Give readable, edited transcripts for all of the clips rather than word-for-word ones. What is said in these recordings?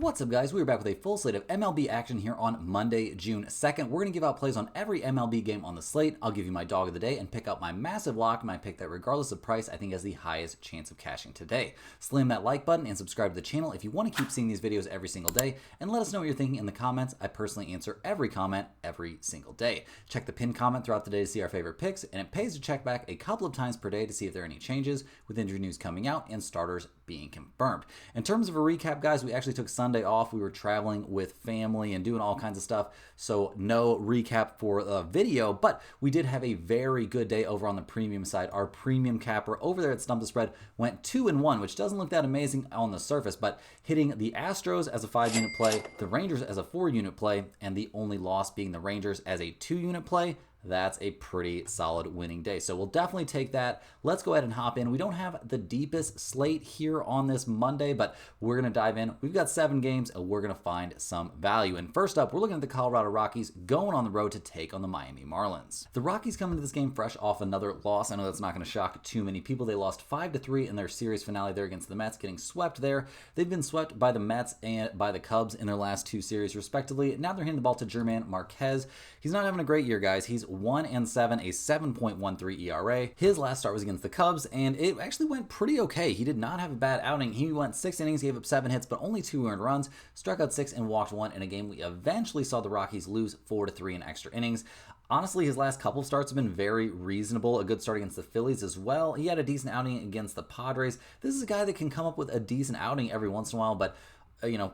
What's up, guys? We're back with a full slate of MLB action here on Monday, June 2nd. We're going to give out plays on every MLB game on the slate. I'll give you my dog of the day and pick out my massive lock, my pick that regardless of price, I think has the highest chance of cashing today. Slam that like button and subscribe to the channel if you want to keep seeing these videos every single day, and let us know what you're thinking in the comments. I personally answer every comment every single day. Check the pinned comment throughout the day to see our favorite picks, and it pays to check back a couple of times per day to see if there are any changes with injury news coming out and starters being confirmed. In terms of a recap, guys, we actually took Sunday off. We were traveling with family and doing all kinds of stuff, so no recap for the video, but we did have a very good day over on the premium side. Our premium capper over there at Stump the Spread went 2-1, which doesn't look that amazing on the surface, but hitting the Astros as a 5-unit play, the Rangers as a 4-unit play, and the only loss being the Rangers as a 2-unit play, that's a pretty solid winning day. So we'll definitely take that. Let's go ahead and hop in. We don't have the deepest slate here on this Monday, but we're going to dive in. We've got 7 games, and we're going to find some value. And first up, we're looking at the Colorado Rockies going on the road to take on the Miami Marlins. The Rockies come into this game fresh off another loss. I know that's not going to shock too many people. They lost 5-3 in their series finale there against the Mets, getting swept there. They've been swept by the Mets and by the Cubs in their last 2 series, respectively. Now they're handing the ball to German Marquez. He's not having a great year, guys. He's 1-7, a 7.13 ERA. His last start was against the Cubs, and it actually went pretty okay. He did not have a bad outing. He went 6 innings, gave up 7 hits, but only 2 earned runs, struck out 6 and walked 1 in a game we eventually saw the Rockies lose 4-3 in extra innings. Honestly, his last couple of starts have been very reasonable. A good start against the Phillies as well. He had a decent outing against the Padres. This is a guy that can come up with a decent outing every once in a while, but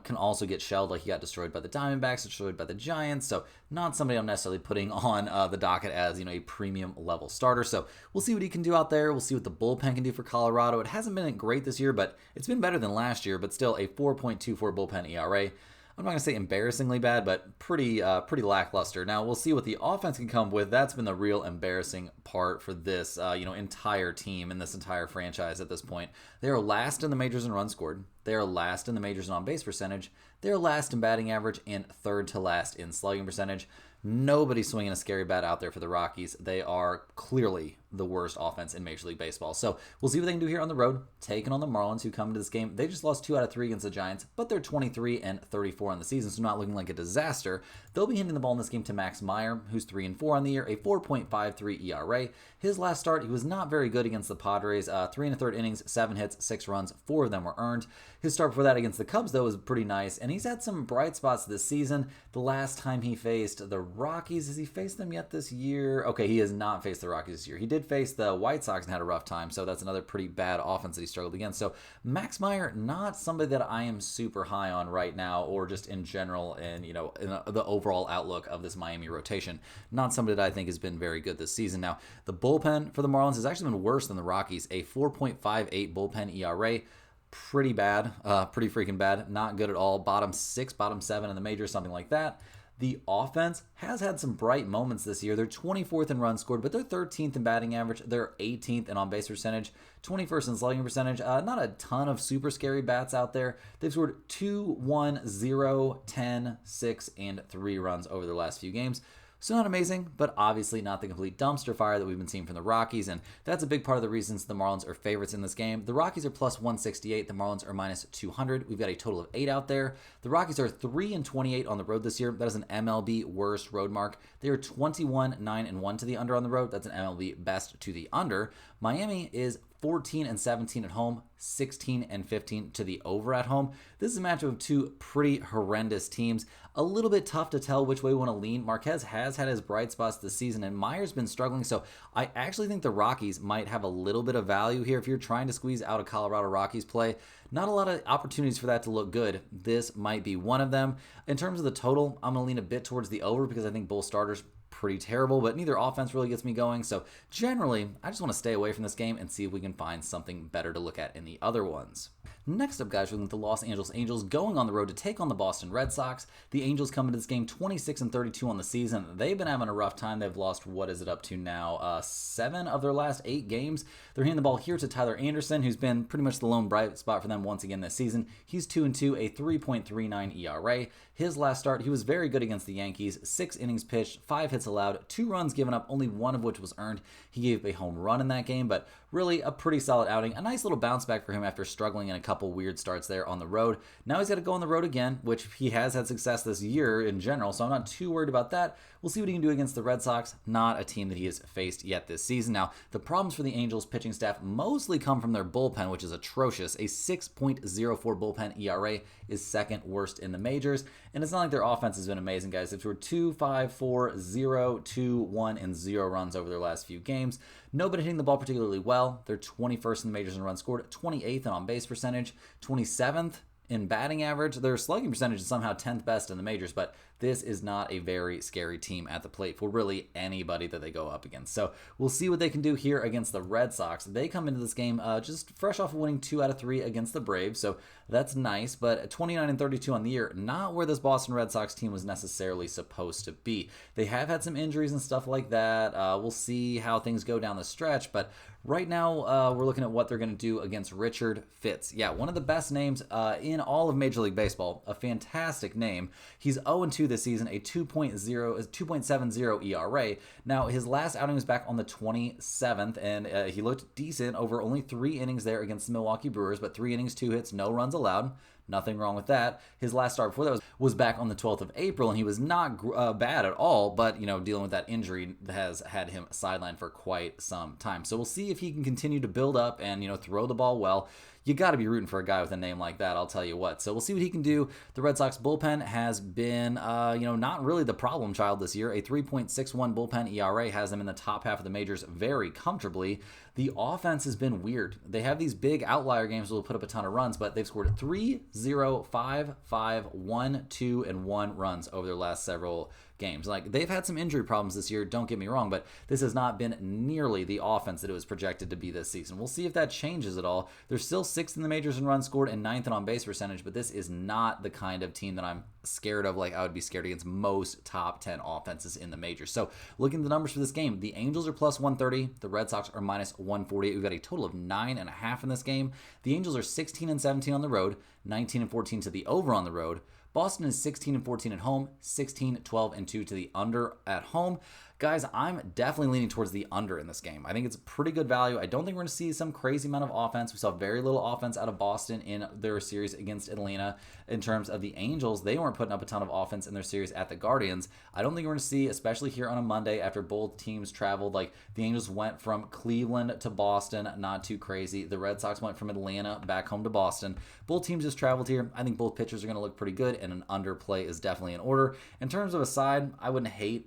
can also get shelled, like he got destroyed by the Diamondbacks, destroyed by the Giants, so not somebody I'm necessarily putting on the docket as, a premium level starter. So we'll see what he can do out there. We'll see what the bullpen can do for Colorado. It hasn't been great this year, but it's been better than last year, but still a 4.24 bullpen ERA. I'm not going to say embarrassingly bad, but pretty lackluster. Now, we'll see what the offense can come with. That's been the real embarrassing part for this, entire team and this entire franchise at this point. They are last in the majors in runs scored. They are last in the majors in on-base percentage. They're last in batting average and third to last in slugging percentage. Nobody's swinging a scary bat out there for the Rockies. They are clearly the worst offense in Major League Baseball. So we'll see what they can do here on the road, taking on the Marlins, who come into this game. They just lost 2 out of 3 against the Giants, but they're 23-34 on the season, so not looking like a disaster. They'll be handing the ball in this game to Max Meyer, who's 3-4 on the year, a 4.53 ERA. His last start, he was not very good against the Padres. 3 1/3 innings, 7 hits, 6 runs, 4 of them were earned. His start before that against the Cubs, though, was pretty nice, and he's had some bright spots this season. The last time he faced the Rockies, has he faced them yet this year? Okay, he has not faced the Rockies this year. He did face the White Sox and had a rough time, so that's another pretty bad offense that he struggled against. So Max Meyer, not somebody that I am super high on right now, or just in general, and in the overall outlook of this Miami rotation. Not somebody that I think has been very good this season. Now, the bullpen for the Marlins has actually been worse than the Rockies, a 4.58 bullpen ERA. Pretty bad, pretty freaking bad. Not good at all. Bottom 6, bottom 7 in the majors, something like that. The offense has had some bright moments this year. They're 24th in runs scored, but they're 13th in batting average. They're 18th in on-base percentage, 21st in slugging percentage. Not a ton of super scary bats out there. They've scored 2, 1, 0, 10, 6, and 3 runs over their last few games. So not amazing, but obviously not the complete dumpster fire that we've been seeing from the Rockies, and that's a big part of the reasons the Marlins are favorites in this game. The Rockies are plus 168, the Marlins are minus 200. We've got a total of 8 out there. The Rockies are 3-28 on the road this year. That is an MLB worst road mark. They are 21-9-1 to the under on the road. That's an MLB best to the under. Miami is 14-17 at home, 16-15 to the over at home. This is a matchup of 2 pretty horrendous teams. A little bit tough to tell which way we want to lean. Marquez has had his bright spots this season, and Meyer's been struggling, so I actually think the Rockies might have a little bit of value here if you're trying to squeeze out a Colorado Rockies play. Not a lot of opportunities for that to look good. This might be one of them. In terms of the total, I'm going to lean a bit towards the over because I think both starters pretty terrible, but neither offense really gets me going. So generally, I just want to stay away from this game and see if we can find something better to look at in the other ones. Next up, guys, we're looking at the Los Angeles Angels going on the road to take on the Boston Red Sox. The Angels come into this game 26-32 on the season. They've been having a rough time. They've lost, what is it up to now? 7 of their last 8 games. They're handing the ball here to Tyler Anderson, who's been pretty much the lone bright spot for them once again this season. He's 2-2, a 3.39 ERA. His last start, he was very good against the Yankees. 6 innings pitched, 5 hits allowed, 2 runs given up, only 1 of which was earned. He gave a home run in that game, but really a pretty solid outing. A nice little bounce back for him after struggling in a couple weird starts there on the road. Now he's got to go on the road again, which he has had success this year in general, so I'm not too worried about that. We'll see what he can do against the Red Sox, not a team that he has faced yet this season. Now, the problems for the Angels pitching staff mostly come from their bullpen, which is atrocious. A 6.04 bullpen ERA is second worst in the majors, and it's not like their offense has been amazing, guys. They've scored 2, 5, 4, 0, 2, 1, and 0 runs over their last few games. Nobody hitting the ball particularly well. They're 21st in the majors in runs scored, 28th in on-base percentage, 27th in batting average. Their slugging percentage is somehow 10th best in the majors, but this is not a very scary team at the plate for really anybody that they go up against. So we'll see what they can do here against the Red Sox. They come into this game just fresh off of winning 2 out of 3 against the Braves, so that's nice, but 29-32 on the year, not where this Boston Red Sox team was necessarily supposed to be. They have had some injuries and stuff like that. We'll see how things go down the stretch, but right now we're looking at what they're going to do against Richard Fitts. Yeah, one of the best names in all of Major League Baseball, a fantastic name. He's 0-2 this season, a 2.70 ERA. Now, his last outing was back on the 27th, and he looked decent over only 3 innings there against the Milwaukee Brewers, but 3 innings, 2 hits, no runs allowed. Nothing wrong with that. His last start before that was back on the 12th of April, and he was not bad at all, but, dealing with that injury has had him sidelined for quite some time. So we'll see if he can continue to build up and, throw the ball well. You got to be rooting for a guy with a name like that, I'll tell you what. So we'll see what he can do. The Red Sox bullpen has been, not really the problem child this year. A 3.61 bullpen ERA has them in the top half of the majors very comfortably. The offense has been weird. They have these big outlier games where they'll put up a ton of runs, but they've scored 3, 0, 5, 5, 1, 2, and 1 runs over their last several games. Like, they've had some injury problems this year, don't get me wrong, but this has not been nearly the offense that it was projected to be this season. We'll see if that changes at all. They're still 6th in the majors in runs scored and 9th in on-base percentage, but this is not the kind of team that I'm scared of like I would be scared against most top 10 offenses in the majors. So looking at the numbers for this game, the Angels are plus 130, the Red Sox are minus 148. We've got a total of 9.5 in this game. The Angels are 16-17 on the road, 19-14 to the over on the road. Boston is 16-14 at home, 16-12-2 to the under at home. Guys, I'm definitely leaning towards the under in this game. I think it's pretty good value. I don't think we're going to see some crazy amount of offense. We saw very little offense out of Boston in their series against Atlanta. In terms of the Angels, they weren't putting up a ton of offense in their series at the Guardians. I don't think we're going to see, especially here on a Monday after both teams traveled, like the Angels went from Cleveland to Boston, not too crazy. The Red Sox went from Atlanta back home to Boston. Both teams just traveled here. I think both pitchers are going to look pretty good, and an underplay is definitely in order. In terms of a side, I wouldn't hate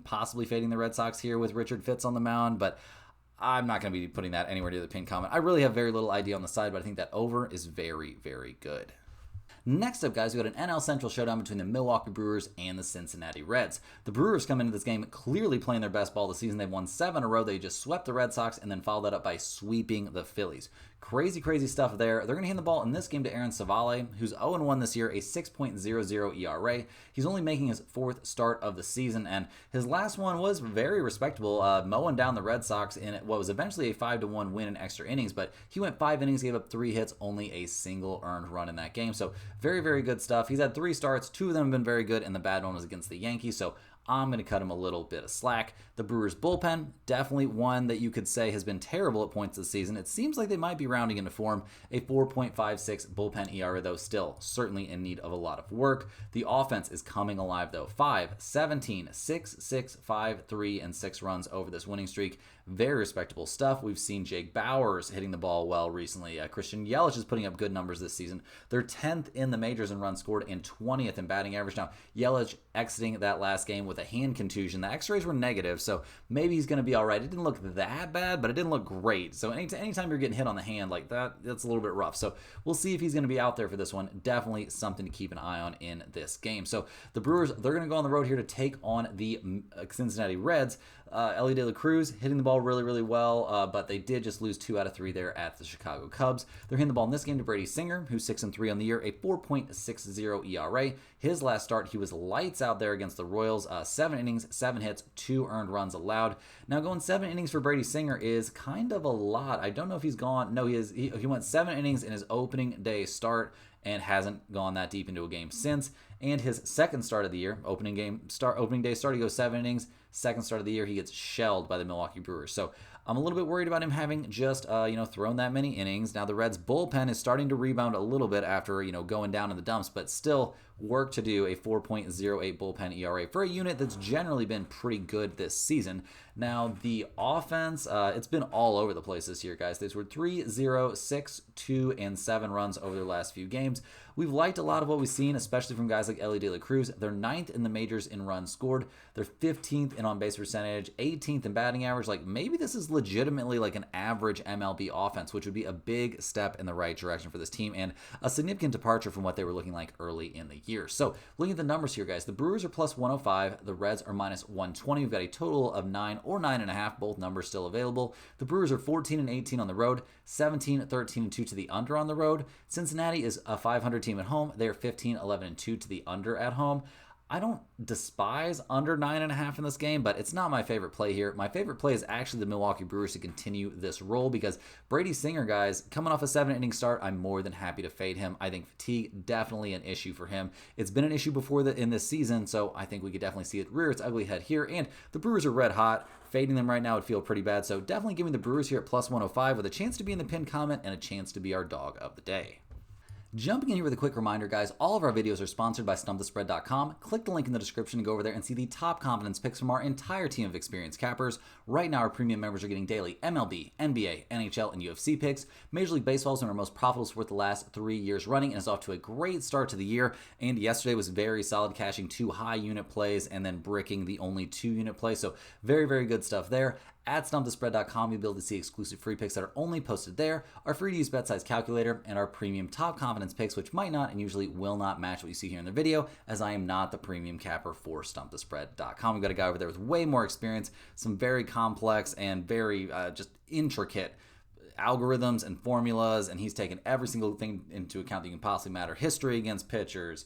possibly fading the Red Sox here with Richard Fitts on the mound, but I'm not going to be putting that anywhere near the pinned comment. I really have very little idea on the side, but I think that over is very, very good. Next up, guys, we got an NL Central showdown between the Milwaukee Brewers and the Cincinnati Reds. The Brewers come into this game clearly playing their best ball this season. They've won 7 in a row. They just swept the Red Sox and then followed that up by sweeping the Phillies. Crazy, crazy stuff there. They're going to hand the ball in this game to Aaron Savale, who's 0-1 this year, a 6.00 ERA. He's only making his 4th start of the season, and his last one was very respectable, mowing down the Red Sox in what was eventually a 5-1 win in extra innings, but he went 5 innings, gave up 3 hits, only a single earned run in that game. So very, very good stuff. He's had 3 starts. 2 of them have been very good, and the bad one was against the Yankees, so I'm going to cut him a little bit of slack. The Brewers bullpen, definitely one that you could say has been terrible at points this season. It seems like they might be rounding into form. A 4.56 bullpen ERA, though, still certainly in need of a lot of work. The offense is coming alive, though. 5, 17, 6, 6, 5, 3, and 6 runs over this winning streak. Very respectable stuff. We've seen Jake Bauers hitting the ball well recently. Christian Yelich is putting up good numbers this season. They're 10th in the majors in runs scored and 20th in batting average. Now, Yelich exiting that last game with a hand contusion. The x-rays were negative, so maybe he's going to be all right. It didn't look that bad, but it didn't look great. So anytime you're getting hit on the hand like that, that's a little bit rough. So we'll see if he's going to be out there for this one. Definitely something to keep an eye on in this game. So the Brewers, they're going to go on the road here to take on the Cincinnati Reds. Ellie De La Cruz hitting the ball really, really well, but they did just lose 2 out of 3 there at the Chicago Cubs. They're hitting the ball in this game to Brady Singer, who's 6-3 on the year, a 4.60 ERA. His last start, he was lights out there against the Royals. 7 innings, 7 hits, 2 earned runs allowed. Now, going 7 innings for Brady Singer is kind of a lot. I don't know if he's gone. No, he went 7 innings in his opening day start and hasn't gone that deep into a game since. And his second start of the year, opening day start, he goes 7 innings. Second start of the year, he gets shelled by the Milwaukee Brewers. So I'm a little bit worried about him having just, thrown that many innings. Now, the Reds' bullpen is starting to rebound a little bit after, going down in the dumps, but still work to do. A 4.08 bullpen ERA for a unit that's generally been pretty good this season. Now, the offense, it's been all over the place this year, guys. These were 3-0, 6-2, and 7 runs over their last few games. We've liked a lot of what we've seen, especially from guys like Elly De La Cruz. They're 9th in the majors in runs scored. They're 15th in on-base percentage, 18th in batting average. Like, maybe this is legitimately like an average MLB offense, which would be a big step in the right direction for this team and a significant departure from what they were looking like early in the year. So, looking at the numbers here, guys, the Brewers are plus 105. The Reds are minus 120. We've got a total of 9 or 9.5. Both numbers still available. The Brewers are 14 and 18 on the road, 17, 13, and 2 to the under on the road. Cincinnati is a 500 team at home. They're 15, 11, and 2 to the under at home. I don't despise under 9.5 in this game, but it's not my favorite play here. My favorite play is actually the Milwaukee Brewers to continue this role because Brady Singer, guys, coming off a 7-inning start, I'm more than happy to fade him. I think fatigue, definitely an issue for him. It's been an issue before in this season, so I think we could definitely see it rear its ugly head here, and the Brewers are red hot. Fading them right now would feel pretty bad, so definitely give me the Brewers here at plus 105 with a chance to be in the pinned comment and a chance to be our dog of the day. Jumping in here with a quick reminder, guys, all of our videos are sponsored by StumpTheSpread.com. Click the link in the description to go over there and see the top confidence picks from our entire team of experienced cappers. Right now, our premium members are getting daily MLB, NBA, NHL, and UFC picks. Major League Baseball has been our most profitable sport the last 3 years running and is off to a great start to the year. And yesterday was very solid, cashing 2 high unit plays and then bricking the only 2 unit play. So very, very good stuff there. At StumpTheSpread.com, you'll be able to see exclusive free picks that are only posted there, our free-to-use bet size calculator, and our premium top confidence picks, which might not and usually will not match what you see here in the video, as I am not the premium capper for StumpTheSpread.com. We've got a guy over there with way more experience, some very complex and very just intricate algorithms and formulas, and he's taken every single thing into account that you can possibly matter. History against pitchers,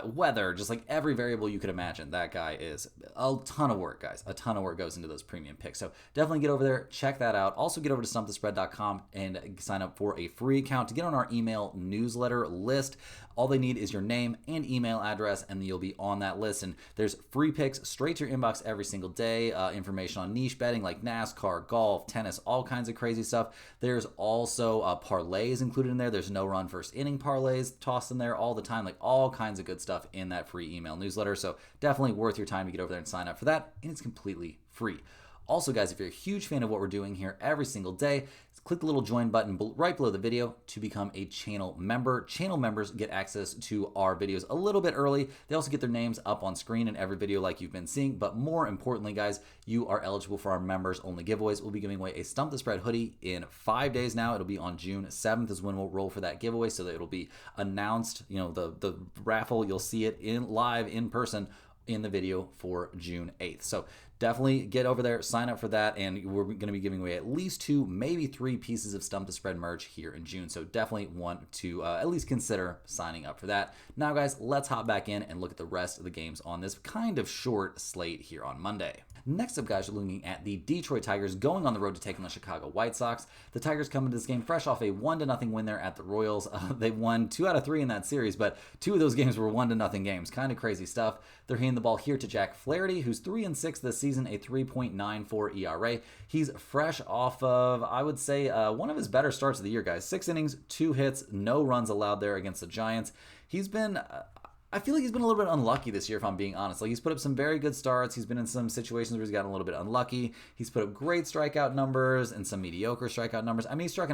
weather, just like every variable you could imagine. That guy is a ton of work, guys. A ton of work goes into those premium picks. So definitely get over there, check that out. Also get over to StumpTheSpread.com and sign up for a free account to get on our email newsletter list. All they need is your name and email address, and you'll be on that list. And there's free picks straight to your inbox every single day. Information on niche betting like NASCAR, golf, tennis, all kinds of crazy stuff. There's also parlays included in there. There's no run first inning parlays tossed in there all the time, like all kinds of good stuff in that free email newsletter. So definitely worth your time to get over there and sign up for that, and it's completely free. Also, guys, if you're a huge fan of what we're doing here every single day, click the little join button right below the video to become a channel member. Channel members get access to our videos a little bit early. They also get their names up on screen in every video like you've been seeing. But more importantly, guys, you are eligible for our members only giveaways. We'll be giving away a Stump the Spread hoodie in 5 days now. It'll be on June 7th is when we'll roll for that giveaway, so that it'll be announced. The raffle, you'll see it live in person in the video for June 8th. So definitely get over there, sign up for that, and we're going to be giving away at least 2, maybe 3 pieces of Stump the Spread merch here in June. So definitely want to at least consider signing up for that. Now, guys, let's hop back in and look at the rest of the games on this kind of short slate here on Monday. Next up, guys, we're looking at the Detroit Tigers going on the road to take on the Chicago White Sox. The Tigers come into this game fresh off a 1-0 win there at the Royals. They won 2 out of 3 in that series, but 2 of those games were 1-0 games. Kind of crazy stuff. They're handing the ball here to Jack Flaherty, who's 3-6 this season, a 3.94 ERA. He's fresh off of, I would say, one of his better starts of the year, guys. 6 innings, 2 hits, no runs allowed there against the Giants. He's been... I feel like he's been a little bit unlucky this year, if I'm being honest. Like, he's put up some very good starts. He's been in some situations where he's gotten a little bit unlucky. He's put up great strikeout numbers and some mediocre strikeout numbers. I mean, he struck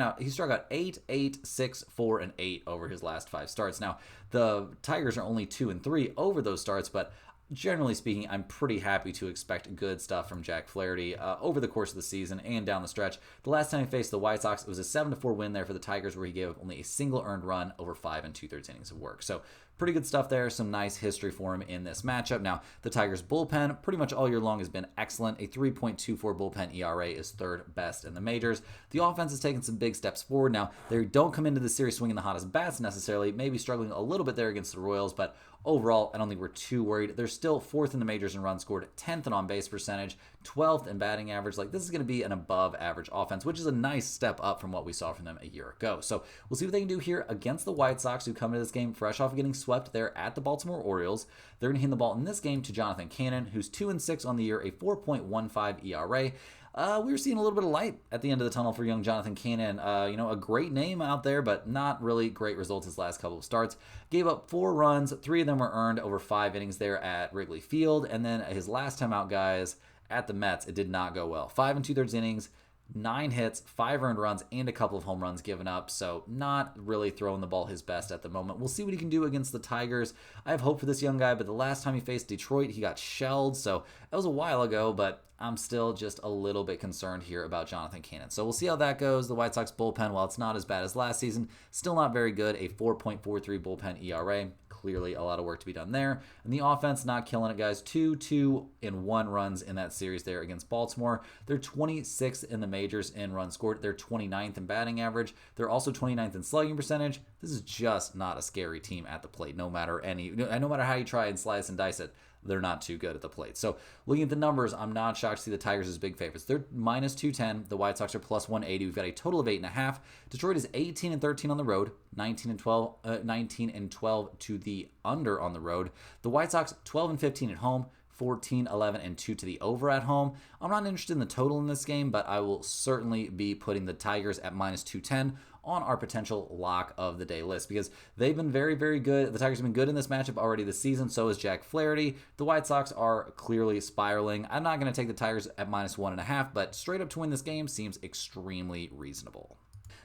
out 8, 6, 4, and 8 over his last 5 starts. Now, the Tigers are only 2 and 3 over those starts, but generally speaking, I'm pretty happy to expect good stuff from Jack Flaherty over the course of the season and down the stretch. The last time he faced the White Sox, it was a 7-4 win there for the Tigers, where he gave only a single earned run over 5 2/3 innings of work. So pretty good stuff there. Some nice history for him in this matchup. Now, the Tigers' bullpen pretty much all year long has been excellent. A 3.24 bullpen ERA is 3rd best in the majors. The offense has taken some big steps forward. Now, they don't come into the series swinging the hottest bats necessarily, maybe struggling a little bit there against the Royals, but overall, I don't think we're too worried. They're still 4th in the majors in runs scored, 10th in on-base percentage, 12th in batting average. Like, this is going to be an above-average offense, which is a nice step up from what we saw from them a year ago. So we'll see what they can do here against the White Sox, who come into this game fresh off getting swept there at the Baltimore Orioles. They're going to hand the ball in this game to Jonathan Cannon, who's 2-6 on the year, a 4.15 ERA. we were seeing a little bit of light at the end of the tunnel for young Jonathan Cannon. A great name out there, but not really great results his last couple of starts. Gave up 4 runs, 3 of them were earned over 5 innings there at Wrigley Field, and then his last time out, guys, at the Mets, it did not go well. 5 2/3 innings, 9 hits, 5 earned runs, and a couple of home runs given up. So not really throwing the ball his best at the moment. We'll see what he can do against the Tigers. I have hope for this young guy, but the last time he faced Detroit, he got shelled. So that was a while ago, but I'm still just a little bit concerned here about Jonathan Cannon. So we'll see how that goes. The White Sox bullpen, while it's not as bad as last season, still not very good. A 4.43 bullpen ERA. Clearly a lot of work to be done there. And the offense not killing it, guys. 2-2-1 runs in that series there against Baltimore. They're 26th in the majors in runs scored. They're 29th in batting average. They're also 29th in slugging percentage. This is just not a scary team at the plate, no matter how you try and slice and dice it. They're not too good at the plate. So looking at the numbers, I'm not shocked to see the Tigers as big favorites. They're minus 210. The White Sox are plus 180. We've got a total of 8.5. Detroit is 18-13 on the road, 19-12 to the under on the road. The White Sox 12-15 at home, 14-11 2 to the over at home. I'm not interested in the total in this game, but I will certainly be putting the Tigers at minus 210 on our potential lock of the day list because they've been very, very good. The Tigers have been good in this matchup already this season. So is Jack Flaherty. The White Sox are clearly spiraling. I'm not going to take the Tigers at minus 1.5, but straight up to win this game seems extremely reasonable.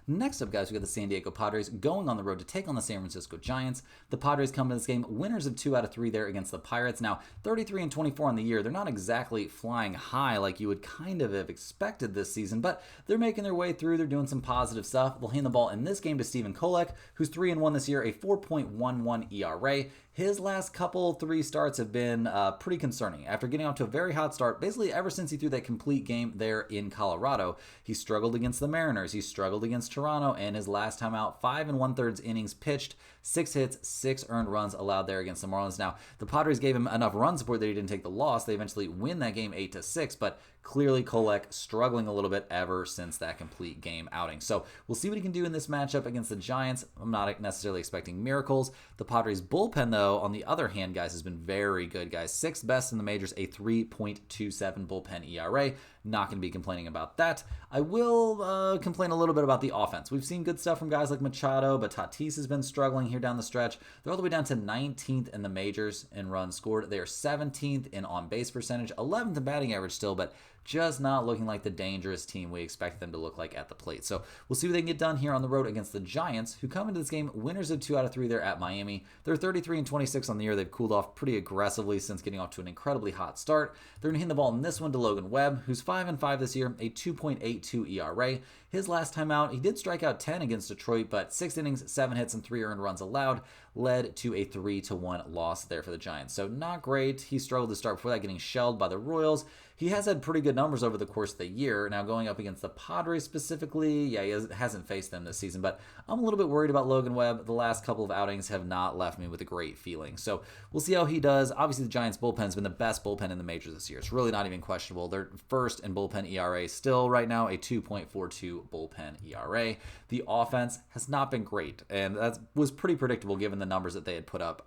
Next up, guys, we got the San Diego Padres going on the road to take on the San Francisco Giants. The Padres come to this game winners of 2 out of 3 there against the Pirates. Now, 33-24 on the year. They're not exactly flying high like you would kind of have expected this season, but they're making their way through. They're doing some positive stuff. They'll hand the ball in this game to Stephen Kolek, who's 3-1 this year, a 4.11 ERA. His last couple 3 starts have been pretty concerning. After getting off to a very hot start, basically ever since he threw that complete game there in Colorado, he struggled against the Mariners, he struggled against Toronto, and his last time out, 5 1/3 innings pitched, 6 hits, 6 earned runs allowed there against the Marlins. Now, the Padres gave him enough run support that he didn't take the loss. They eventually win that game 8-6, but clearly Kolek struggling a little bit ever since that complete game outing. So we'll see what he can do in this matchup against the Giants. I'm not necessarily expecting miracles. The Padres bullpen, though, on the other hand, guys, has been very good, guys. 6th best in the majors, a 3.27 bullpen ERA. Not going to be complaining about that. I will complain a little bit about the offense. We've seen good stuff from guys like Machado, but Tatis has been struggling here down the stretch. They're all the way down to 19th in the majors in runs scored. They are 17th in on-base percentage, 11th in batting average still, but just not looking like the dangerous team we expected them to look like at the plate. So we'll see what they can get done here on the road against the Giants, who come into this game winners of 2 out of 3 there at Miami. They're 33-26 on the year. They've cooled off pretty aggressively since getting off to an incredibly hot start. They're going to hand the ball in this one to Logan Webb, who's 5-5 this year, a 2.82 ERA. His last time out, he did strike out 10 against Detroit, but 6 innings, 7 hits, and 3 earned runs allowed led to a 3-1 loss there for the Giants. So not great. He struggled to start before that, getting shelled by the Royals. He has had pretty good numbers over the course of the year. Now going up against the Padres specifically, he hasn't faced them this season, but I'm a little bit worried about Logan Webb. The last couple of outings have not left me with a great feeling. So we'll see how he does. Obviously, the Giants bullpen has been the best bullpen in the majors this year. It's really not even questionable. They're first in bullpen ERA still right now, a 2.42 bullpen ERA. The offense has not been great, and that was pretty predictable given the numbers that they had put up.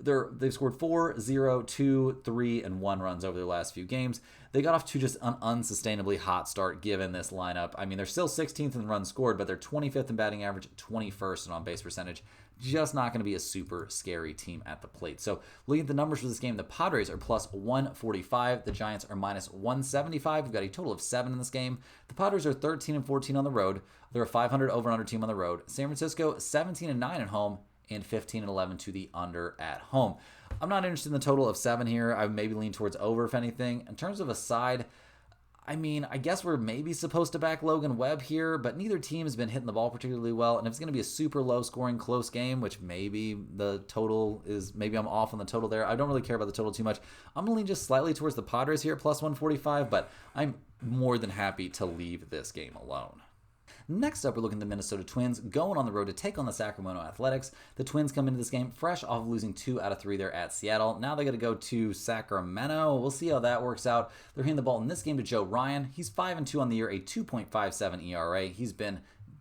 They've scored 4, 0, 2, 3, and 1 runs over their last few games. They got off to just an unsustainably hot start given this lineup. I mean, they're still 16th in runs scored, but they're 25th in batting average, 21st in on-base percentage. Just not going to be a super scary team at the plate. So looking at the numbers for this game, the Padres are plus 145. The Giants are minus 175. We've got a total of 7 in this game. The Padres are 13-14 on the road. They're a 500 over-under team on the road. San Francisco 17-9 at home and 15-11 to the under at home. I'm not interested in the total of 7 here. I would maybe lean towards over, if anything. In terms of a side, I mean, I guess we're maybe supposed to back Logan Webb here, but neither team has been hitting the ball particularly well. And if it's going to be a super low-scoring, close game, which maybe the total is, maybe I'm off on the total there. I don't really care about the total too much. I'm going to lean just slightly towards the Padres here at plus 145, but I'm more than happy to leave this game alone. Next up, we're looking at the Minnesota Twins going on the road to take on the Sacramento Athletics. The Twins come into this game fresh off of losing 2 out of 3 there at Seattle. Now they got to go to Sacramento. We'll see how that works out. They're handing the ball in this game to Joe Ryan. He's 5-2 on the year, a 2.57 ERA. He's been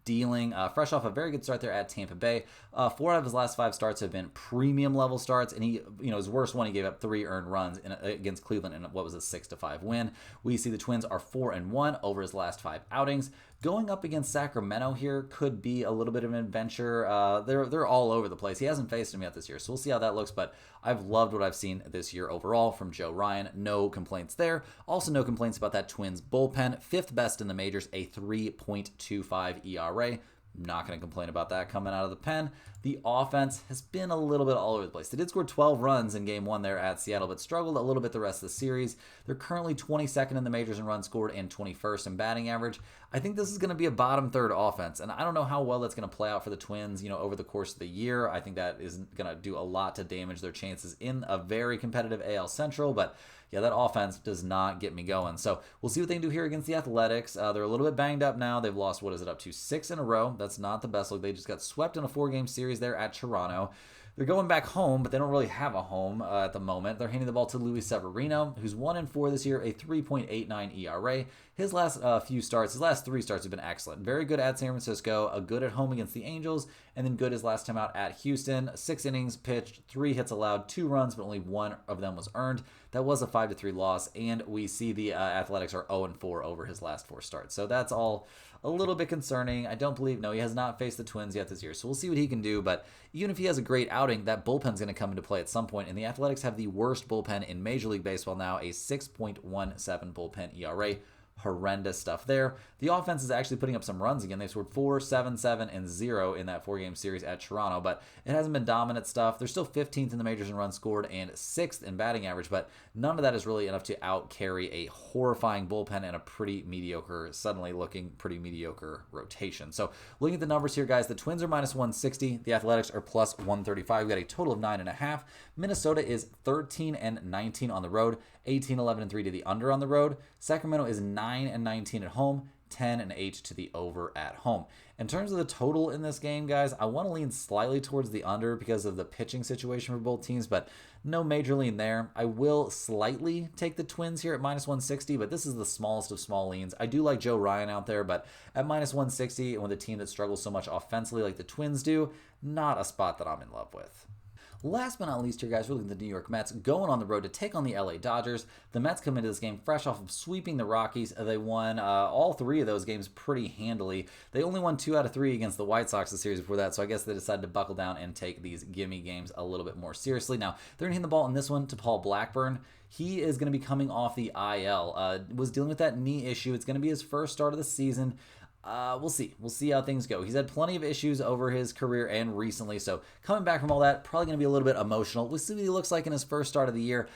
dealing. Fresh off a very good start there at Tampa Bay. 4 out of his last 5 starts have been premium level starts, and his worst one, he gave up 3 earned runs against Cleveland in what was a 6-5 win. We see the Twins are 4-1 over his last 5 outings. Going up against Sacramento here could be a little bit of an adventure. They're all over the place. He hasn't faced him yet this year, so we'll see how that looks, but I've loved what I've seen this year overall from Joe Ryan. No complaints there. Also no complaints about that Twins bullpen. 5th best in the majors, a 3.25 ERA. Not going to complain about that coming out of the pen. The offense has been a little bit all over the place. They did score 12 runs in game 1 there at Seattle, but struggled a little bit the rest of the series. They're currently 22nd in the majors in runs scored and 21st in batting average. I think this is going to be a bottom third offense, and I don't know how well that's going to play out for the Twins, over the course of the year. I think that is going to do a lot to damage their chances in a very competitive AL Central, but yeah, that offense does not get me going. So we'll see what they can do here against the Athletics. They're a little bit banged up now. They've lost, up to 6 in a row. That's not the best look. They just got swept in a 4-game series there at Toronto. They're going back home, but they don't really have a home at the moment. They're handing the ball to Luis Severino, who's 1-4 this year, a 3.89 ERA. His last few starts, his last 3 starts have been excellent. Very good at San Francisco, a good at home against the Angels, and then good his last time out at Houston. 6 innings pitched, 3 hits allowed, 2 runs, but only 1 of them was earned. That was a 5-3 loss, and we see the Athletics are 0-4 over his last 4 starts. So that's all a little bit concerning. I don't believe, no, he has not faced the Twins yet this year, so we'll see what he can do, but even if he has a great outing, that bullpen's going to come into play at some point, and the Athletics have the worst bullpen in Major League Baseball now, a 6.17 bullpen ERA. Horrendous stuff there. The offense is actually putting up some runs again. They scored 4, 7, 7, and 0 in that 4-game series at Toronto, but it hasn't been dominant stuff. They're still 15th in the majors in runs scored and 6th in batting average, but none of that is really enough to out-carry a horrifying bullpen and a pretty mediocre, suddenly looking pretty mediocre rotation. So looking at the numbers here, guys, the Twins are -160. The Athletics are +135. We got a total of 9.5. Minnesota is 13-19 on the road, 18-11-3 to the under on the road. Sacramento is 9-19 at home, 10-8 to the over at home. In terms of the total in this game, guys, I want to lean slightly towards the under because of the pitching situation for both teams, but no major lean there. I will slightly take the Twins here at -160, but this is the smallest of small leans. I do like Joe Ryan out there, but at -160 and with a team that struggles so much offensively like the Twins do, not a spot that I'm in love with. Last but not least here, guys, we're looking at the New York Mets going on the road to take on the LA Dodgers. The Mets come into this game fresh off of sweeping the Rockies. They won all 3 of those games pretty handily. They only won 2 out of 3 against the White Sox the series before that, so I guess they decided to buckle down and take these gimme games a little bit more seriously. Now, they're going to hand the ball in this one to Paul Blackburn. He is going to be coming off the IL. Was dealing with that knee issue. It's going to be his first start of the season. We'll see. We'll see how things go. He's had plenty of issues over his career and recently, so coming back from all that, probably going to be a little bit emotional. We'll see what he looks like in his first start of the year.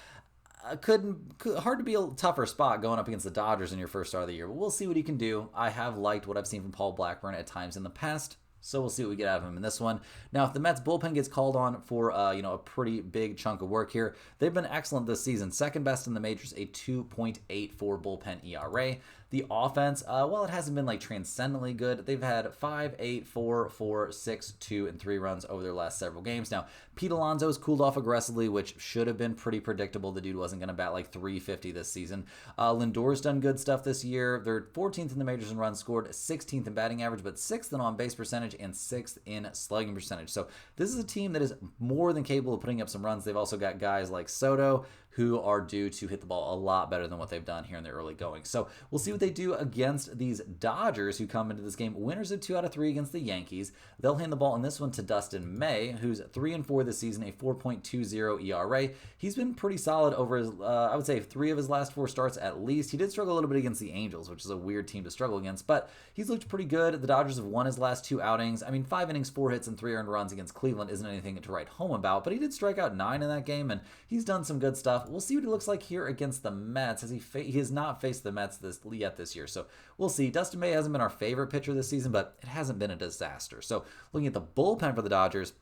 Hard to be a tougher spot going up against the Dodgers in your first start of the year, but we'll see what he can do. I have liked what I've seen from Paul Blackburn at times in the past. So we'll see what we get out of him in this one. Now, if the Mets bullpen gets called on for a pretty big chunk of work here, they've been excellent this season. Second best in the majors, a 2.84 bullpen ERA. The offense, while it hasn't been transcendently good, they've had 5, 8, 4, 4, 6, 2, and 3 runs over their last several games. Now, Pete Alonso's cooled off aggressively, which should have been pretty predictable. The dude wasn't going to bat 350 this season. Lindor's done good stuff this year. They're 14th in the majors in runs scored, 16th in batting average, but 6th in on-base percentage and 6th in slugging percentage. So this is a team that is more than capable of putting up some runs. They've also got guys like Soto, who are due to hit the ball a lot better than what they've done here in the early going. So we'll see what they do against these Dodgers who come into this game winners of 2 out of 3 against the Yankees. They'll hand the ball in this one to Dustin May, who's 3-4 this season, a 4.20 ERA. He's been pretty solid over his, I would say, 3 of his last 4 starts at least. He did struggle a little bit against the Angels, which is a weird team to struggle against, but he's looked pretty good. The Dodgers have won his last 2 outings. I mean, 5 innings, 4 hits, and 3 earned runs against Cleveland isn't anything to write home about, but he did strike out 9 in that game, and he's done some good stuff. We'll see what he looks like here against the Mets, as he has not faced the Mets yet this year. So we'll see. Dustin May hasn't been our favorite pitcher this season, but it hasn't been a disaster. So looking at the bullpen for the Dodgers,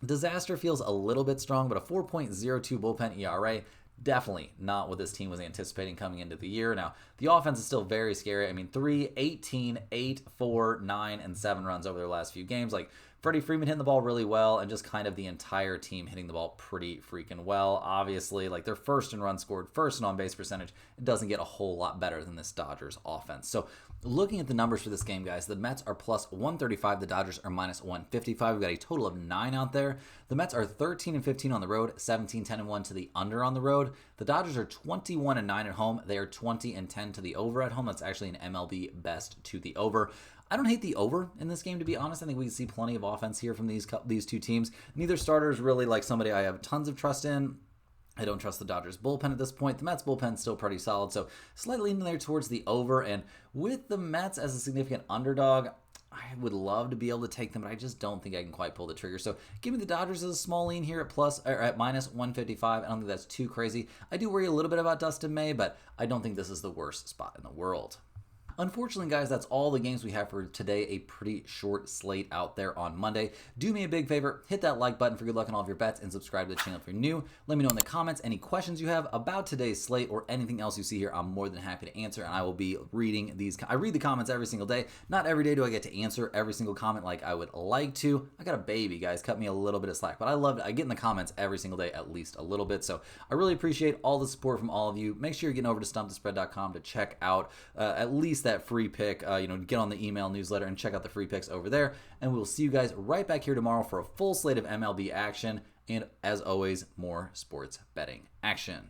disaster feels a little bit strong, but a 4.02 bullpen ERA, definitely not what this team was anticipating coming into the year. Now, the offense is still very scary. I mean, 3, 18, 8, 4, 9, and 7 runs over their last few games. Freddie Freeman hitting the ball really well, and just kind of the entire team hitting the ball pretty freaking well. Obviously, like they're first in runs scored, first in on-base percentage. It doesn't get a whole lot better than this Dodgers offense. So looking at the numbers for this game, guys, the Mets are plus 135. The Dodgers are minus 155. We've got a total of 9 out there. The Mets are 13-15 on the road, 17-10-1 to the under on the road. The Dodgers are 21-9 at home. They are 20-10 to the over at home. That's actually an MLB best to the over. I don't hate the over in this game, to be honest. I think we can see plenty of offense here from these two teams. Neither starter is really like somebody I have tons of trust in. I don't trust the Dodgers bullpen at this point. The Mets bullpen is still pretty solid, so slightly in there towards the over. And with the Mets as a significant underdog, I would love to be able to take them, but I just don't think I can quite pull the trigger. So give me the Dodgers as a small lean here at minus 155. I don't think that's too crazy. I do worry a little bit about Dustin May, but I don't think this is the worst spot in the world. Unfortunately, guys, that's all the games we have for today. A pretty short slate out there on Monday. Do me a big favor, hit that like button for good luck on all of your bets, and subscribe to the channel if you're new. Let me know in the comments any questions you have about today's slate or anything else you see here. I'm more than happy to answer, and I will be reading these. I read the comments every single day. Not every day do I get to answer every single comment like I would like to. I got a baby, guys. Cut me a little bit of slack, but I get in the comments every single day at least a little bit. So I really appreciate all the support from all of you. Make sure you're getting over to stumpthespread.com to check out at least that free pick, get on the email newsletter and check out the free picks over there. And we'll see you guys right back here tomorrow for a full slate of MLB action. And as always, more sports betting action.